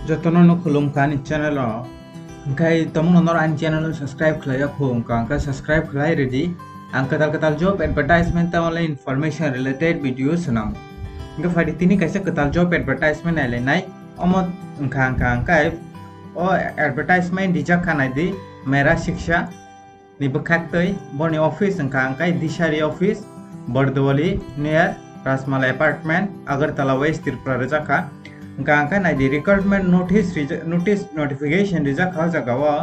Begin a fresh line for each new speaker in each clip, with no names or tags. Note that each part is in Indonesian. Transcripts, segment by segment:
jotono no khulumkan channel o angkai tomong nonor an channel subscribe khlaya khum ka angka subscribe khlai ready ang ketal job advertisement ta online information related videos nam angka fadi tini kaisa ketal job advertisement ale nai omot angkai o advertisement dijak kanai di mera shiksha ni bekhak tei boni office angkai dishari office bordowali near rasmala apartment agartala west tripura rejaka angka nai di recruitment notice notification rijak kha jagawa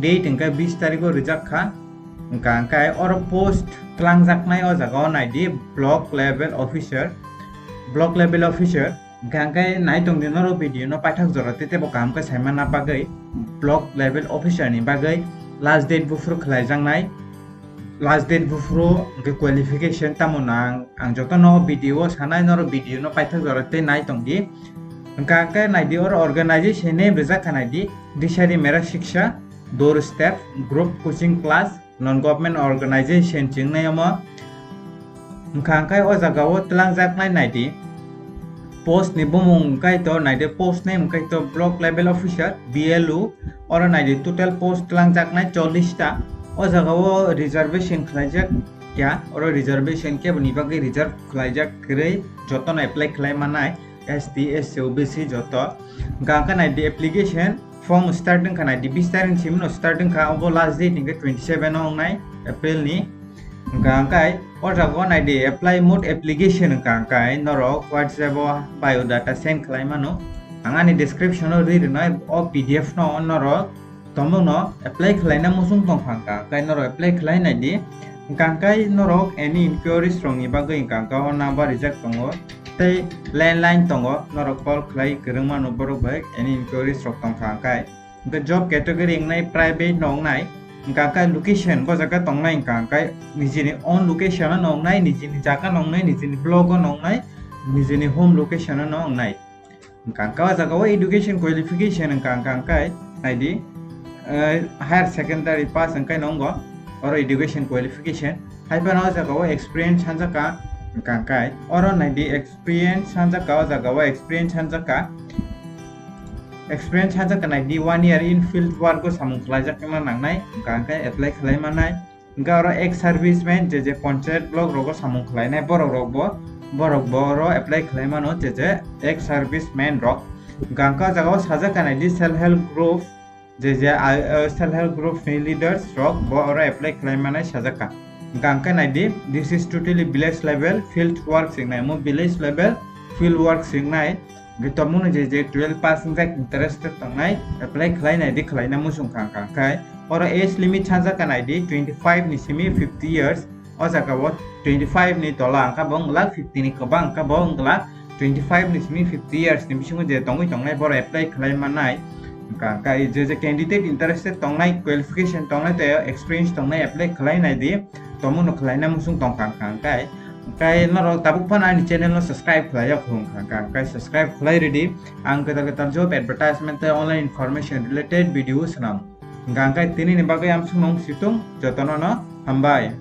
date angka 20 tarikh rijak kha angka or post klangjaknai o jagawa nai di block level officer angka nai tongdi noro video no paithak jorate te bo kam ka saimana bagai block level officer ni bagai last date bufru khlaijangnai last date bufru qualification tamona ang jotono video sanai noro video no paithak jorate nai tongdi angka nai di or organization name rijak kanai di dishari mera shiksha door step group coaching class non government organization jingnai ama angka o jagao tlangjaknai nai di post ni bumung kai to nai de post name kai to block level officer BLO or nai de total post tlangjaknai 40 ta o jagao reservation khlaijak kya or reservation ke bani bagai reserve khlaijak krei joton apply khlai manai ST SC OBC joto angka nai di application form starting kanai di 20 tarik simno starting ka obo last date ni 27 ong nai April ni angka or jago nai di apply mode application angka norok WhatsApp biodata send khlai mano angani description no read no o PDF no norok tomong no apply khlai na musung tong phangka kai norok apply khlai nai di angka norok any inquiries wrong ibagai angka o number reject tongo tei landline tongo norok call khlai kerengma no borok bai any inquiries rok tong phangkai angka job category ngai private nong nai angka location bo jaga tongnai angka nijini own location nong nai nijini jaga nong nai nijini blog nong nai nijini home location nong nai angka jaga o education qualification angka nai di higher secondary pass angka nongo or education qualification haiba no jaga o experience hanjaka angka or nai di experience hanjaka o jaga o experience hanjaka nai di 1 year in field work ko samung khlajak ma nangnai angka apply khlai manai angka ro ex serviceman je panchayat block rogo samung khlai nai borok bo ro apply khlai mano je ex serviceman rok angka jaga sajaka nai di self help group je self help group leaders rok bo ro apply khlai manai sajaka angka nai di this is totally village level field work singnai mo village level field work singnai gitomun je 12 pass ngak interested tongnai apply khlai nai di khlai na musung angka or age limit sajaka nai di 25 ni simi 50 years o jaga wo 25 ni tola angka bong lak 50 ni kabang ka bong lak 25 ni simi 50 years ni bisingo je tongnai bor apply khlai manai angka je candidate interested tongnai qualification tongnai te experience tongnai apply khlai nai di tomun khlai na musung tong angka kai noro tabuk pan ani channel no subscribe khlaya khung angka subscribe khlai ready ang ketal job advertisement te online information related videos nam angka tini ni bagai am sumong situng jotono no hambai